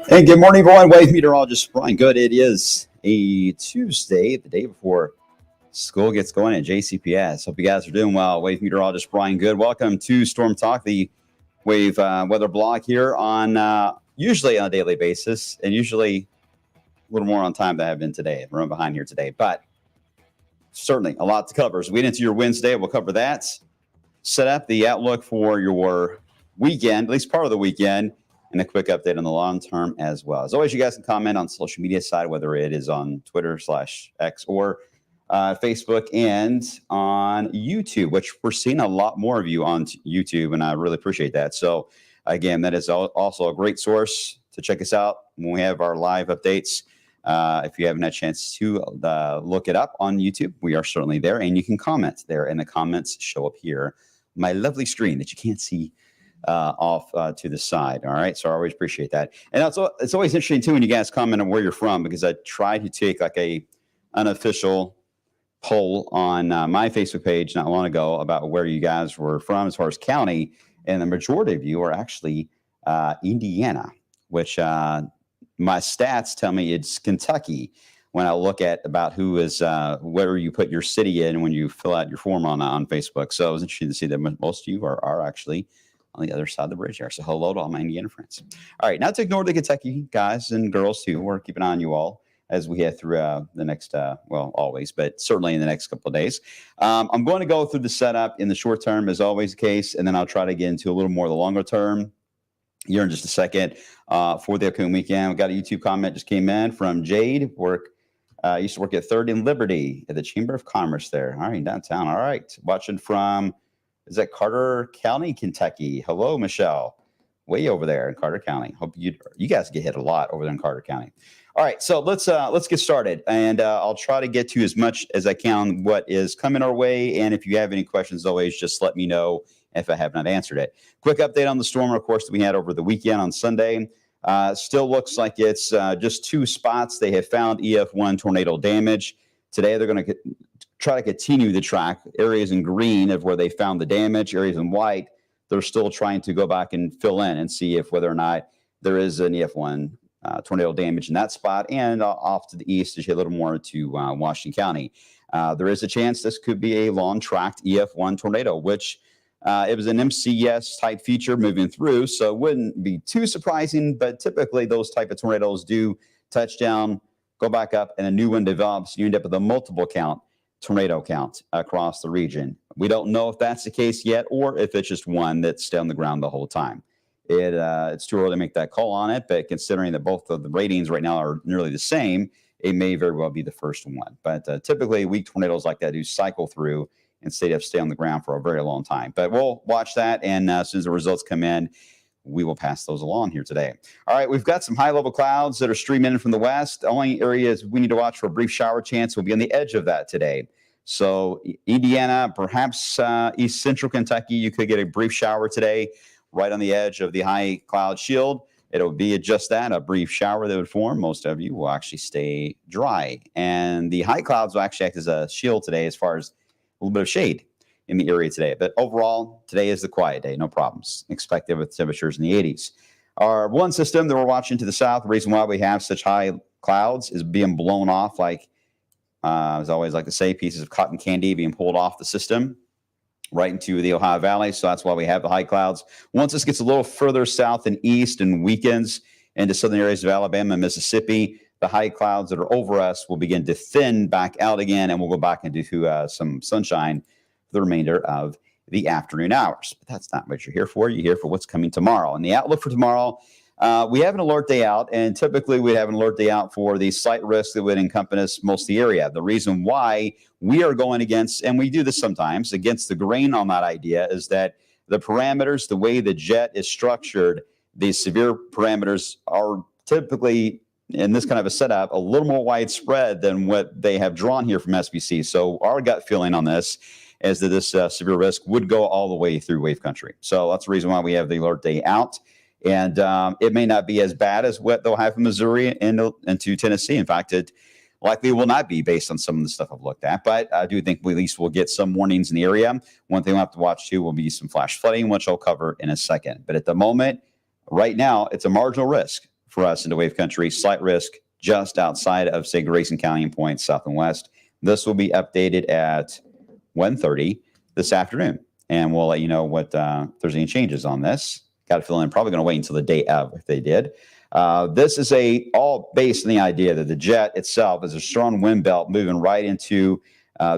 Hey, good morning, everyone. Wave meteorologist Brian Good. It is a Tuesday, the day before school gets going at JCPS. Hope you guys are doing well. Wave meteorologist Brian Good. Welcome to Storm Talk, the wave weather blog here on usually on a daily basis and usually a little more on time than I have been today. I'm running behind here today, but certainly a lot to cover. As we get into your Wednesday, we'll cover that. Set up the outlook for your weekend, at least part of the weekend, and a quick update on the long term as well. As always, you guys can comment on social media side, whether it is on Twitter/X or Facebook and on YouTube, which we're seeing a lot more of you on YouTube, and I really appreciate that. So again, that is also a great source to check us out when we have our live updates. If you haven't had a chance to look it up on YouTube, we are certainly there, and you can comment there, and the comments show up here. My lovely screen that you can't see off to the side. All right. So I always appreciate that. And also, it's always interesting too when you guys comment on where you're from, because I try to take like a unofficial poll on my Facebook page not long ago about where you guys were from as far as county. And the majority of you are actually Indiana, which my stats tell me it's Kentucky when I look at about who is where you put your city in when you fill out your form on Facebook. So it was interesting to see that most of you are actually on the other side of the bridge here. So hello to all my Indiana friends. All right, not to ignore the Kentucky guys and girls too. We're keeping an eye on you all as we head through the next, well, always, but certainly in the next couple of days. I'm going to go through the setup in the short term, as always the case, and then I'll try to get into a little more of the longer term here in just a second for the upcoming weekend. We got a YouTube comment just came in from Jade. Used to work at 3rd and Liberty at the Chamber of Commerce there. All right, downtown. All right, watching from, is that Carter County, Kentucky? Hello, Michelle. Way over there in Carter County. Hope you guys get hit a lot over there in Carter County. All right, so let's get started, and I'll try to get to as much as I can what is coming our way. And if you have any questions, always just let me know if I have not answered it. Quick update on the storm, of course, that we had over the weekend on Sunday. Still looks like it's just 2 spots. They have found EF1 tornado damage. Today, they're going to try to continue the track. Areas in green of where they found the damage, areas in white, they're still trying to go back and fill in and see if whether or not there is an EF1 tornado damage in that spot. And off to the east, as you get a little more to Washington County. There is a chance this could be a long-tracked EF1 tornado, which it was an MCS type feature moving through, so it wouldn't be too surprising, but typically those type of tornadoes do touch down, go back up, and a new one develops. You end up with a multiple tornado count across the region. We don't know if that's the case yet, or if it's just one that's stayed on the ground the whole time. It's too early to make that call on it, but considering that both of the ratings right now are nearly the same, it may very well be the first one. But typically, weak tornadoes like that do cycle through and stay on the ground for a very long time. But we'll watch that, and as soon as the results come in, we will pass those along here today. All right, we've got some high-level clouds that are streaming in from the west. The only areas we need to watch for a brief shower chance will be on the edge of that today. So Indiana, perhaps east central Kentucky, you could get a brief shower today right on the edge of the high cloud shield. It'll be just that, a brief shower that would form. Most of you will actually stay dry. And the high clouds will actually act as a shield today as far as a little bit of shade in the area today. But overall, today is the quiet day. No problems expected with temperatures in the 80s. Our one system that we're watching to the south, the reason why we have such high clouds is being blown off like As I always like to say, pieces of cotton candy being pulled off the system right into the Ohio Valley. So that's why we have the high clouds. Once this gets a little further south and east and weekends into southern areas of Alabama and Mississippi, the high clouds that are over us will begin to thin back out again, and we'll go back into some sunshine for the remainder of the afternoon hours. But that's not what you're here for. You're here for what's coming tomorrow. And the outlook for tomorrow, we have an alert day out, and typically we'd have an alert day out for the slight risk that would encompass most of the area. The reason why we are going against, and we do this sometimes, against the grain on that idea is that the parameters, the way the jet is structured, these severe parameters are typically, in this kind of a setup, a little more widespread than what they have drawn here from SPC. So our gut feeling on this is that this severe risk would go all the way through wave country. So that's the reason why we have the alert day out. And it may not be as bad as what they'll have in Missouri into Tennessee. In fact, it likely will not be based on some of the stuff I've looked at. But I do think we at least will get some warnings in the area. One thing we'll have to watch, too, will be some flash flooding, which I'll cover in a second. But at the moment, right now, it's a marginal risk for us into wave country, slight risk just outside of, say, Grayson County and points south and west. This will be updated at 1:30 this afternoon. And we'll let you know what if there's any changes on this. Got a feeling probably going to wait until the day of if they did. This is all based on the idea that the jet itself is a strong wind belt moving right into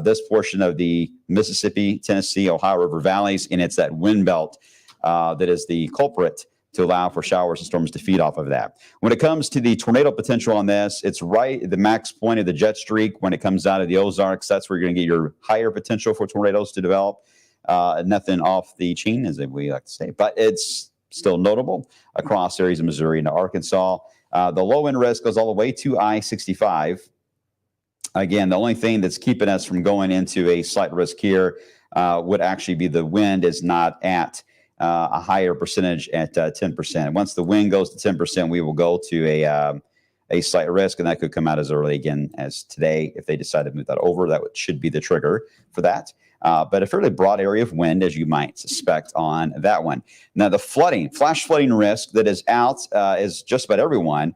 this portion of the Mississippi, Tennessee, Ohio River valleys, and it's that wind belt that is the culprit to allow for showers and storms to feed off of that. When it comes to the tornado potential on this, it's right at the max point of the jet streak when it comes out of the Ozarks. That's where you're going to get your higher potential for tornadoes to develop. Nothing off the chain, as we like to say, but it's still notable across areas of Missouri and Arkansas. The low end risk goes all the way to I-65. Again, the only thing that's keeping us from going into a slight risk here would actually be the wind is not at a higher percentage at 10%. Once the wind goes to 10%, we will go to a slight risk, and that could come out as early again as today. If they decide to move that over, that should be the trigger for that. But a fairly broad area of wind, as you might suspect on that one. Now, the flash flooding risk that is out is just about everyone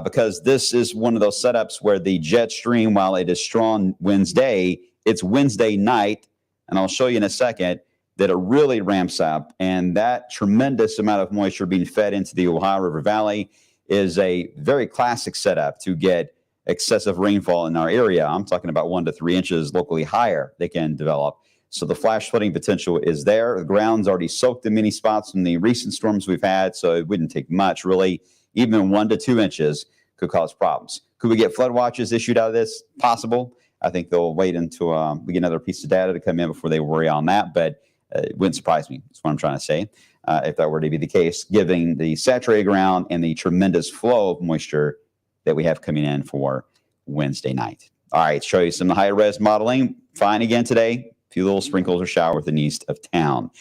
because this is one of those setups where the jet stream, while it is strong Wednesday, it's Wednesday night, and I'll show you in a second, that it really ramps up. And that tremendous amount of moisture being fed into the Ohio River Valley is a very classic setup to get excessive rainfall in our area. I'm talking about 1 to 3 inches locally higher they can develop. So the flash flooding potential is there. The ground's already soaked in many spots from the recent storms we've had, so it wouldn't take much, really. Even 1 to 2 inches could cause problems. Could we get flood watches issued out of this? Possible. I think they'll wait until we get another piece of data to come in before they worry on that, but it wouldn't surprise me. That's what I'm trying to say. If that were to be the case, given the saturated ground and the tremendous flow of moisture that we have coming in for Wednesday night. All right, show you some high res modeling. Fine again today. A few little sprinkles or shower within east of town.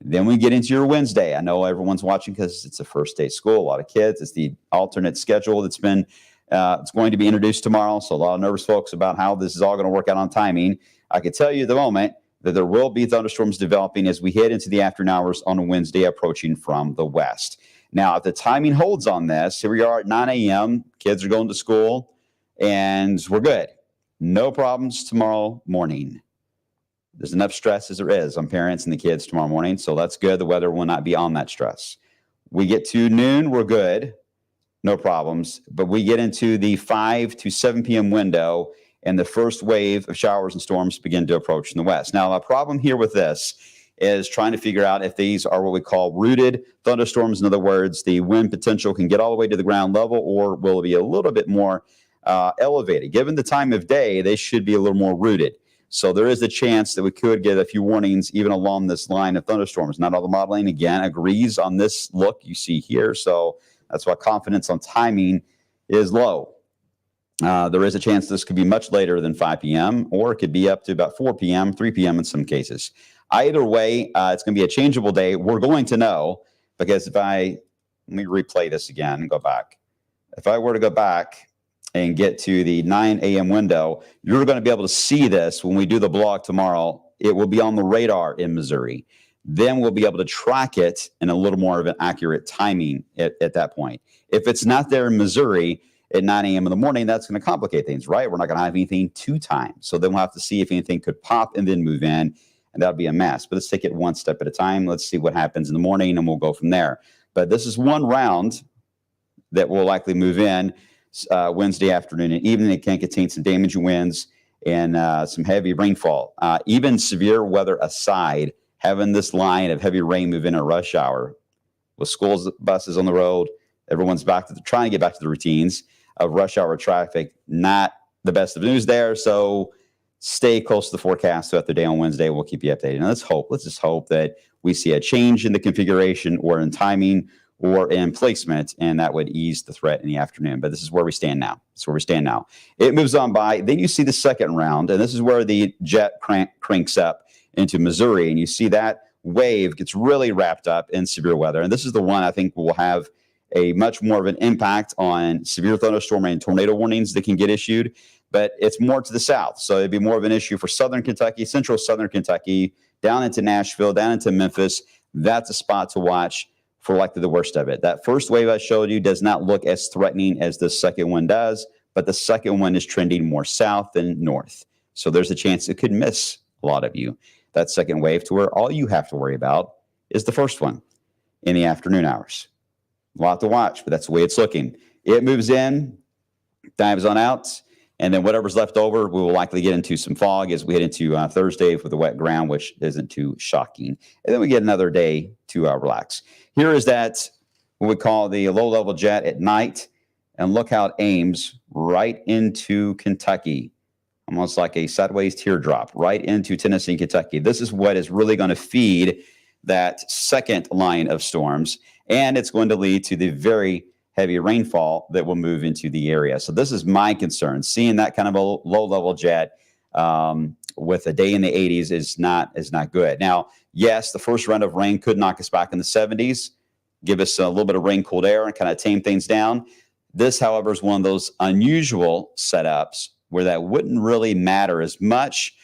Then we get into your Wednesday. I know everyone's watching because it's the first day of school. A lot of kids. It's the alternate schedule that's been it's going to be introduced tomorrow. So a lot of nervous folks about how this is all going to work out on timing. I can tell you at the moment that there will be thunderstorms developing as we head into the afternoon hours on a Wednesday approaching from the west. Now, if the timing holds on this, here we are at 9 a.m. Kids are going to school, and we're good. No problems tomorrow morning. There's enough stress as there is on parents and the kids tomorrow morning, so that's good. The weather will not be on that stress. We get to noon, we're good. No problems. But we get into the 5 to 7 p.m. window, and the first wave of showers and storms begin to approach in the west. Now, a problem here with this is trying to figure out if these are what we call rooted thunderstorms. In other words, the wind potential can get all the way to the ground level, or will it be a little bit more elevated? Given the time of day, they should be a little more rooted. So there is a chance that we could get a few warnings even along this line of thunderstorms. Not all the modeling, again, agrees on this look you see here. So that's why confidence on timing is low. There is a chance this could be much later than 5 p.m., or it could be up to about 4 p.m., 3 p.m. in some cases. Either way, it's going to be a changeable day. We're going to know because let me replay this again and go back. If I were to go back and get to the 9 a.m. window, you're going to be able to see this when we do the blog tomorrow. It will be on the radar in Missouri. Then we'll be able to track it in a little more of an accurate timing at that point. If it's not there in Missouri, at 9 a.m. in the morning, that's going to complicate things, right? We're not going to have anything to time. So then we'll have to see if anything could pop and then move in, and that'll be a mess. But let's take it one step at a time. Let's see what happens in the morning, and we'll go from there. But this is one round that will likely move in Wednesday afternoon and evening. It can contain some damaging winds and some heavy rainfall. Even severe weather aside, having this line of heavy rain move in at rush hour with schools, buses on the road, everyone's trying to get back to the routines of rush hour traffic. Not the best of news there. So stay close to the forecast throughout the day on Wednesday. We'll keep you updated. And let's just hope that we see a change in the configuration or in timing or in placement, and that would ease the threat in the afternoon. But this is where we stand now. It moves on by. Then you see the second round, and this is where the jet cranks up into Missouri, and you see that wave gets really wrapped up in severe weather. And this is the one I think will have a much more of an impact on severe thunderstorm and tornado warnings that can get issued, but it's more to the south. So it'd be more of an issue for southern Kentucky, central southern Kentucky, down into Nashville, down into Memphis. That's a spot to watch for likely the worst of it. That first wave I showed you does not look as threatening as the second one does, but the second one is trending more south than north. So there's a chance it could miss a lot of you, that second wave, to where all you have to worry about is the first one in the afternoon hours. A lot to watch, but that's the way it's looking. It moves in, dives on out, and then whatever's left over, we will likely get into some fog as we head into Thursday for the wet ground, which isn't too shocking. And then we get another day to relax. Here is that, what we call the low-level jet at night, and look how it aims right into Kentucky, almost like a sideways teardrop, right into Tennessee and Kentucky. This is what is really going to feed that second line of storms, and it's going to lead to the very heavy rainfall that will move into the area. So this is my concern. Seeing that kind of a low-level jet with a day in the 80s is not good. Now, yes, the first round of rain could knock us back in the 70s, give us a little bit of rain, cooled air, and kind of tame things down. This, however, is one of those unusual setups where that wouldn't really matter as much.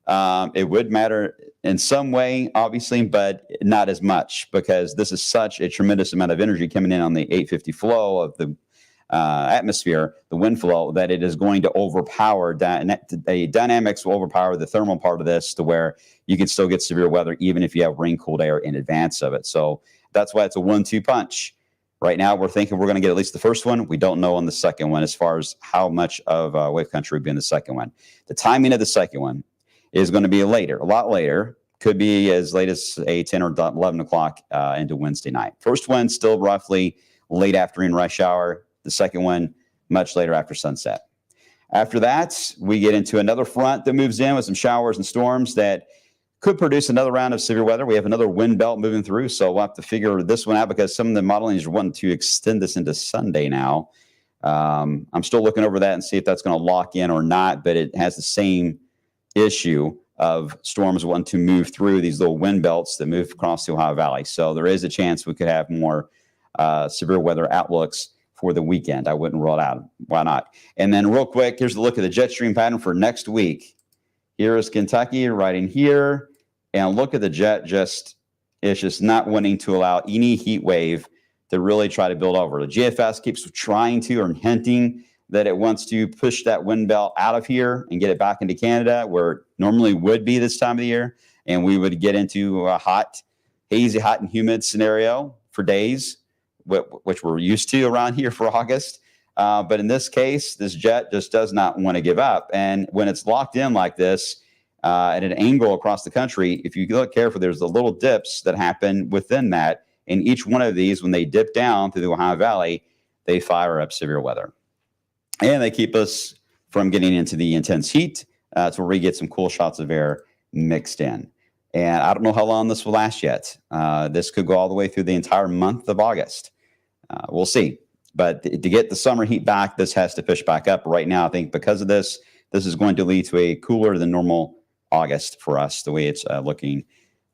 It would matter in some way, obviously, but not as much, because this is such a tremendous amount of energy coming in on the 850 flow of the atmosphere, the wind flow, that it is going to overpower, the dynamics will overpower the thermal part of this, to where you can still get severe weather even if you have rain, cooled air in advance of it. So that's why it's a 1-2 punch. Right now, we're thinking we're going to get at least the first one. We don't know on the second one as far as how much of wave country would be in the second one. The timing of the second one is going to be later, a lot later. Could be as late as 10 or 11 o'clock into Wednesday night. First one, still roughly late afternoon rush hour. The second one, much later after sunset. After that, we get into another front that moves in with some showers and storms that could produce another round of severe weather. We have another wind belt moving through, so we'll have to figure this one out, because some of the modeling is wanting to extend this into Sunday now. I'm still looking over that and see if that's going to lock in or not, but it has the same issue of storms wanting to move through these little wind belts that move across the Ohio Valley. So there is a chance we could have more severe weather outlooks for the weekend. I wouldn't rule it out. Why not? And then real quick, here's a look at the jet stream pattern for next week. Here is Kentucky right in here. And look at the jet, it's just not wanting to allow any heat wave to really try to build over. The GFS keeps trying to, or hinting that it wants to push that wind belt out of here and get it back into Canada, where it normally would be this time of the year. And we would get into a hot, hazy, hot and humid scenario for days, which we're used to around here for August. But in this case, this jet just does not want to give up. And when it's locked in like this, at an angle across the country, if you look carefully, there's the little dips that happen within that. And each one of these, when they dip down through the Ohio Valley, they fire up severe weather. And they keep us from getting into the intense heat to where we get some cool shots of air mixed in. And I don't know how long this will last yet. This could go all the way through the entire month of August. We'll see. But to get the summer heat back, this has to push back up. Right now, I think because of this is going to lead to a cooler than normal August for us, the way it's looking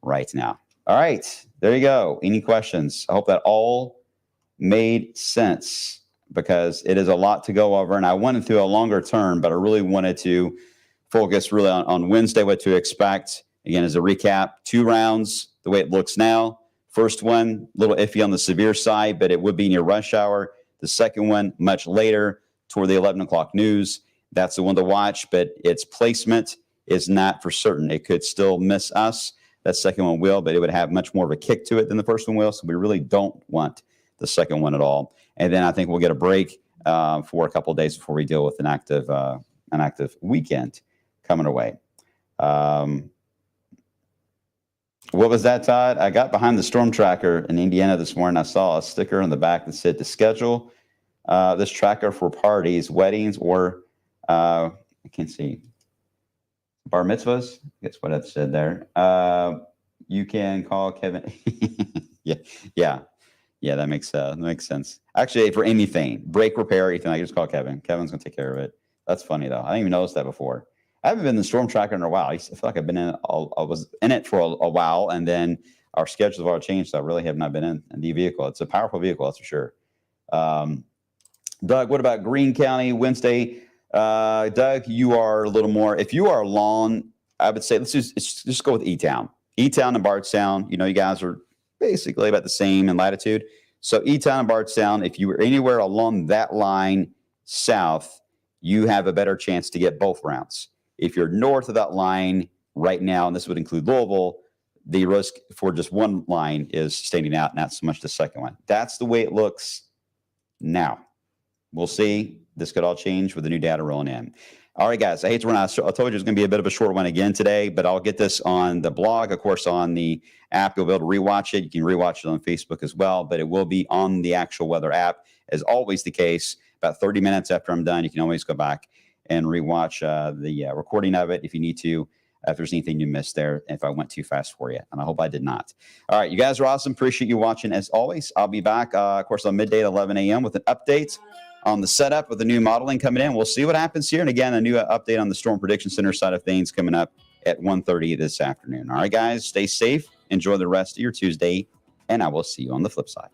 right now. All right, there you go. Any questions? I hope that all made sense, because it is a lot to go over. And I went through a longer term, but I really wanted to focus really on Wednesday, what to expect. Again, as a recap, 2 rounds, the way it looks now. First one, a little iffy on the severe side, but it would be near rush hour. The second one, much later, toward the 11 o'clock news. That's the one to watch, but its placement is not for certain. It could still miss us. That second one will, but it would have much more of a kick to it than the first one will. So we really don't want the second one at all. And then I think we'll get a break for a couple of days before we deal with an active weekend coming our way. What was that, Todd? I got behind the storm tracker in Indiana this morning. I saw a sticker on the back that said to schedule this tracker for parties, weddings, or I can't see, bar mitzvahs. That's what it said there. You can call Kevin. Yeah. That makes sense. Actually, for anything, break, repair, anything, I can just call Kevin. Kevin's gonna take care of it. That's funny though. I didn't even notice that before. I haven't been in the storm tracker in a while. I feel like I've been in. I was in it for a while, and then our schedules have all changed. So I really have not been in the vehicle. It's a powerful vehicle, that's for sure. Doug, what about Greene County Wednesday? Doug, you are a little more. If you are along, I would say let's just go with E-Town. E-Town and Bardstown. You guys are basically about the same in latitude. So E-Town and Bardstown, if you were anywhere along that line south, you have a better chance to get both rounds. If you're north of that line right now, and this would include Louisville, the risk for just one line is standing out, not so much the second one. That's the way it looks now. We'll see. This could all change with the new data rolling in. All right, guys, I hate to run out. I told you it's going to be a bit of a short one again today, but I'll get this on the blog, of course, on the app. You'll be able to rewatch it. You can rewatch it on Facebook as well, but it will be on the actual weather app, as always the case. About 30 minutes after I'm done, you can always go back and rewatch the recording of it if you need to, if there's anything you missed there, if I went too fast for you. And I hope I did not. All right, you guys are awesome. Appreciate you watching as always. I'll be back, of course, on midday at 11 a.m. with an update on the setup with the new modeling coming in. We'll see what happens here. And again, a new update on the Storm Prediction Center side of things coming up at 1:30 this afternoon. All right, guys, stay safe. Enjoy the rest of your Tuesday, and I will see you on the flip side.